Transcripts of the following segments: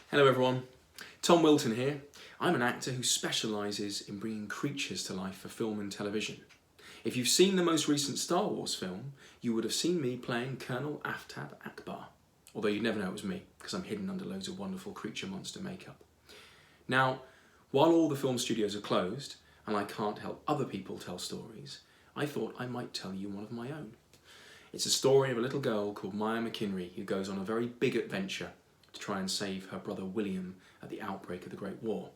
Hello everyone, Tom Wilton here. I'm an actor who specialises in bringing creatures to life for film and television. If you've seen the most recent Star Wars film, you would have seen me playing Colonel Aftab Akbar, although you'd never know it was me because I'm hidden under loads of wonderful creature monster makeup. Now, while all the film studios are closed and I can't help other people tell stories, I thought I might tell you one of my own. It's a story of a little girl called Maya McKinry who goes on a very big adventure to try and save her brother William at the outbreak of the Great War.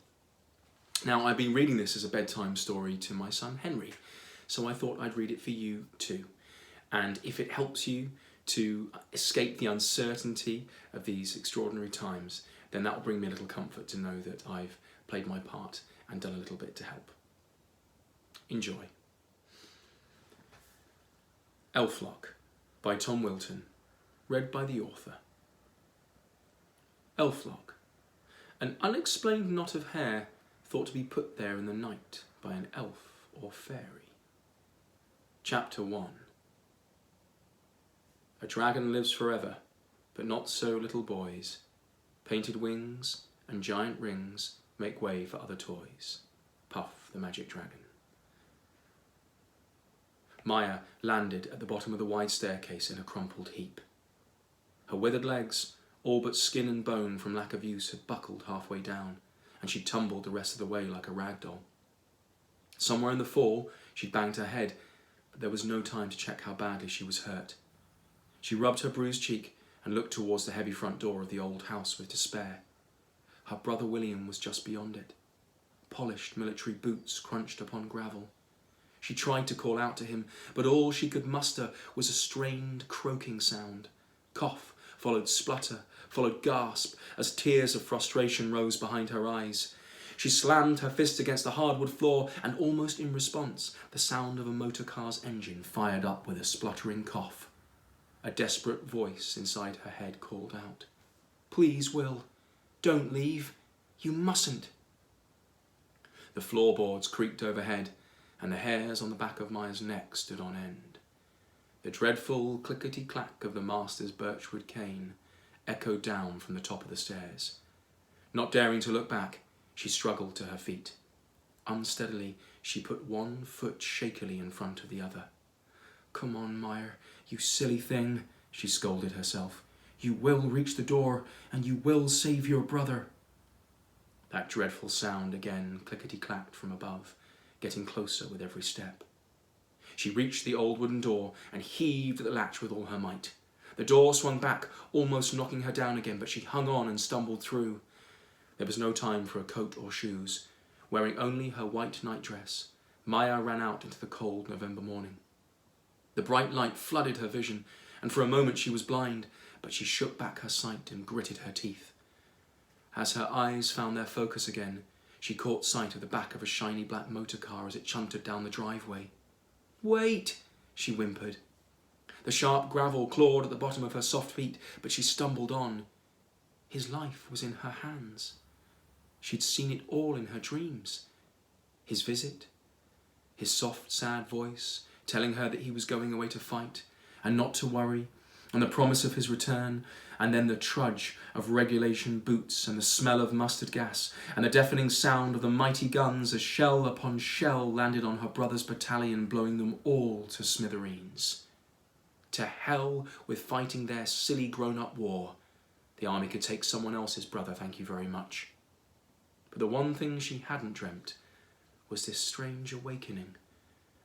Now, I've been reading this as a bedtime story to my son Henry, so I thought I'd read it for you too. And if it helps you to escape the uncertainty of these extraordinary times, then that will bring me a little comfort to know that I've played my part and done a little bit to help. Enjoy. Elflock by Tom Wilton, read by the author. Elflock, an unexplained knot of hair thought to be put there in the night by an elf or fairy. Chapter 1. A dragon lives forever, but not so little boys. Painted wings and giant rings make way for other toys. Puff the magic dragon. Maya landed at the bottom of the wide staircase in a crumpled heap. Her withered legs, all but skin and bone from lack of use, had buckled halfway down, and she tumbled the rest of the way like a rag doll. Somewhere in the fall, she'd banged her head, but there was no time to check how badly she was hurt. She rubbed her bruised cheek and looked towards the heavy front door of the old house with despair. Her brother William was just beyond it. Polished military boots crunched upon gravel. She tried to call out to him, but all she could muster was a strained, croaking sound. Cough followed splutter, followed gasp, as tears of frustration rose behind her eyes. She slammed her fist against the hardwood floor, and almost in response, the sound of a motor car's engine fired up with a spluttering cough. A desperate voice inside her head called out, "Please, Will, don't leave. You mustn't." The floorboards creaked overhead, and the hairs on the back of Maya's neck stood on end. The dreadful clickety-clack of the master's birchwood cane echoed down from the top of the stairs. Not daring to look back, she struggled to her feet. Unsteadily, she put one foot shakily in front of the other. "Come on, Maya, you silly thing," she scolded herself. "You will reach the door, and you will save your brother." That dreadful sound again clickety-clacked from above, getting closer with every step. She reached the old wooden door and heaved at the latch with all her might. The door swung back, almost knocking her down again, but she hung on and stumbled through. There was no time for a coat or shoes. Wearing only her white nightdress, Maya ran out into the cold November morning. The bright light flooded her vision, and for a moment she was blind, but she shook back her sight and gritted her teeth. As her eyes found their focus again, she caught sight of the back of a shiny black motor car as it chuntered down the driveway. "Wait!" she whimpered. The sharp gravel clawed at the bottom of her soft feet, but she stumbled on. His life was in her hands. She'd seen it all in her dreams. His visit, his soft, sad voice telling her that he was going away to fight and not to worry, and the promise of his return, and then the trudge of regulation boots and the smell of mustard gas and the deafening sound of the mighty guns as shell upon shell landed on her brother's battalion, blowing them all to smithereens. To hell with fighting their silly grown-up war. The army could take someone else's brother, thank you very much. But the one thing she hadn't dreamt was this strange awakening,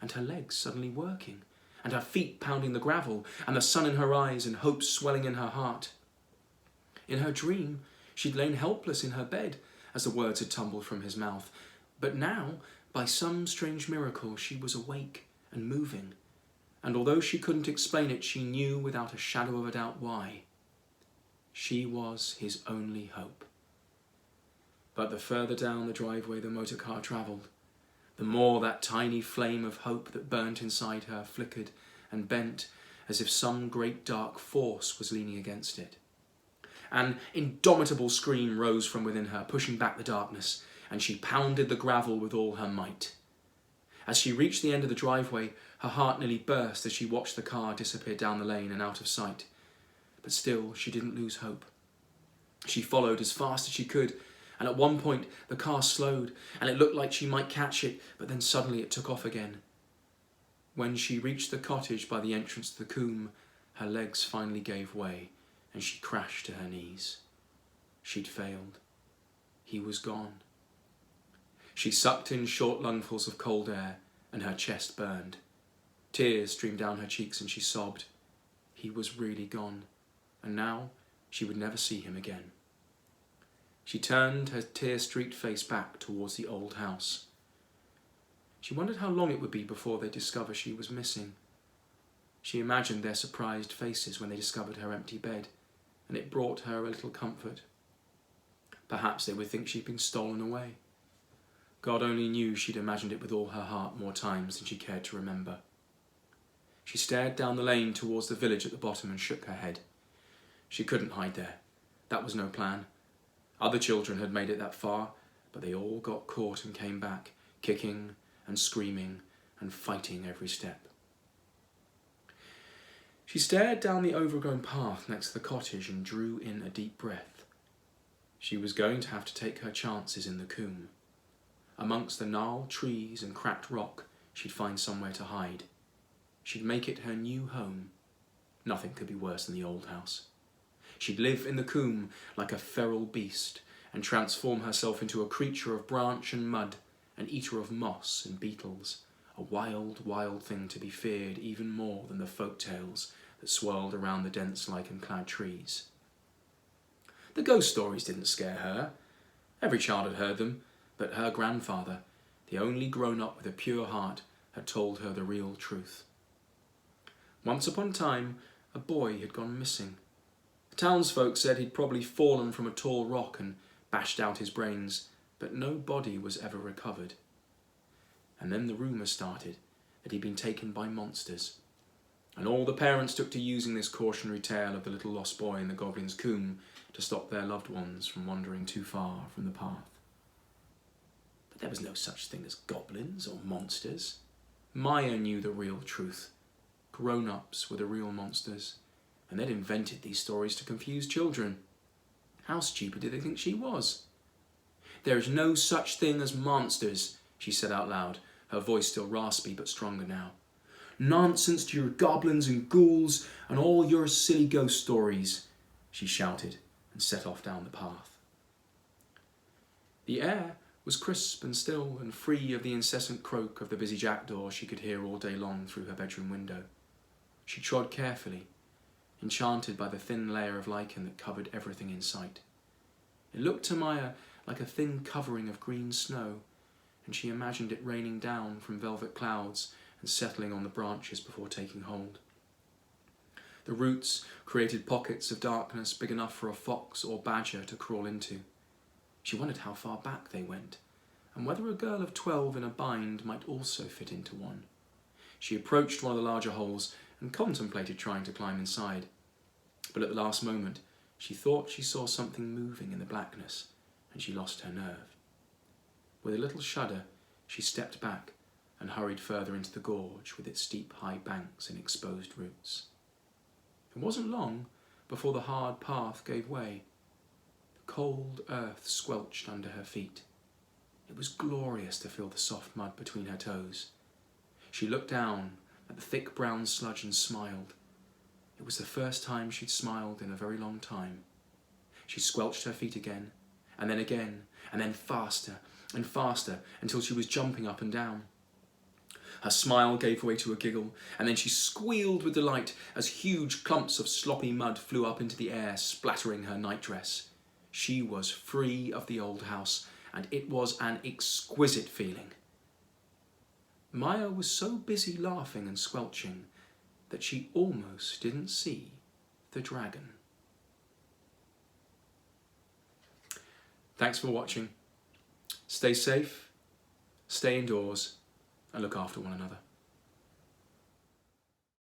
and her legs suddenly working, and her feet pounding the gravel, and the sun in her eyes and hope swelling in her heart. In her dream, she'd lain helpless in her bed as the words had tumbled from his mouth, but now, by some strange miracle, she was awake and moving, and although she couldn't explain it, she knew without a shadow of a doubt why. She was his only hope. But the further down the driveway the motor car travelled, the more that tiny flame of hope that burnt inside her flickered and bent as if some great dark force was leaning against it. An indomitable scream rose from within her, pushing back the darkness, and she pounded the gravel with all her might. As she reached the end of the driveway, her heart nearly burst as she watched the car disappear down the lane and out of sight. But still, she didn't lose hope. She followed as fast as she could, and at one point the car slowed, and it looked like she might catch it, but then suddenly it took off again. When she reached the cottage by the entrance to the coombe, her legs finally gave way, and she crashed to her knees. She'd failed. He was gone. She sucked in short lungfuls of cold air, and her chest burned. Tears streamed down her cheeks, and she sobbed. He was really gone, and now she would never see him again. She turned her tear-streaked face back towards the old house. She wondered how long it would be before they discovered she was missing. She imagined their surprised faces when they discovered her empty bed, and it brought her a little comfort. Perhaps they would think she'd been stolen away. God only knew she'd imagined it with all her heart more times than she cared to remember. She stared down the lane towards the village at the bottom and shook her head. She couldn't hide there. That was no plan. Other children had made it that far, but they all got caught and came back, kicking and screaming and fighting every step. She stared down the overgrown path next to the cottage and drew in a deep breath. She was going to have to take her chances in the coombe. Amongst the gnarled trees and cracked rock, she'd find somewhere to hide. She'd make it her new home. Nothing could be worse than the old house. She'd live in the coombe like a feral beast and transform herself into a creature of branch and mud, an eater of moss and beetles, a wild, wild thing to be feared even more than the folk tales that swirled around the dense lichen-clad trees. The ghost stories didn't scare her. Every child had heard them, but her grandfather, the only grown-up with a pure heart, had told her the real truth. Once upon a time, a boy had gone missing. The townsfolk said he'd probably fallen from a tall rock and bashed out his brains, but no body was ever recovered. And then the rumour started that he'd been taken by monsters, and all the parents took to using this cautionary tale of the little lost boy in the goblin's coombe to stop their loved ones from wandering too far from the path. But there was no such thing as goblins or monsters. Maya knew the real truth. Grown-ups were the real monsters, and they'd invented these stories to confuse children. How stupid did they think she was? "There is no such thing as monsters," she said out loud, her voice still raspy but stronger now. "Nonsense to your goblins and ghouls and all your silly ghost stories," she shouted and set off down the path. The air was crisp and still and free of the incessant croak of the busy jackdaw she could hear all day long through her bedroom window. She trod carefully, enchanted by the thin layer of lichen that covered everything in sight. It looked to Maya like a thin covering of green snow, and she imagined it raining down from velvet clouds and settling on the branches before taking hold. The roots created pockets of darkness big enough for a fox or badger to crawl into. She wondered how far back they went, and whether a girl of 12 in a bind might also fit into one. She approached one of the larger holes and contemplated trying to climb inside, but at the last moment she thought she saw something moving in the blackness, and she lost her nerve. With a little shudder, she stepped back and hurried further into the gorge with its steep high banks and exposed roots. It wasn't long before the hard path gave way. The cold earth squelched under her feet. It was glorious to feel the soft mud between her toes. She looked down at the thick brown sludge and smiled. It was the first time she'd smiled in a very long time. She squelched her feet again, and then faster and faster until she was jumping up and down. Her smile gave way to a giggle, and then she squealed with delight as huge clumps of sloppy mud flew up into the air, splattering her nightdress. She was free of the old house, and it was an exquisite feeling. Maya was so busy laughing and squelching that she almost didn't see the dragon. Thanks for watching. Stay safe, stay indoors, and look after one another.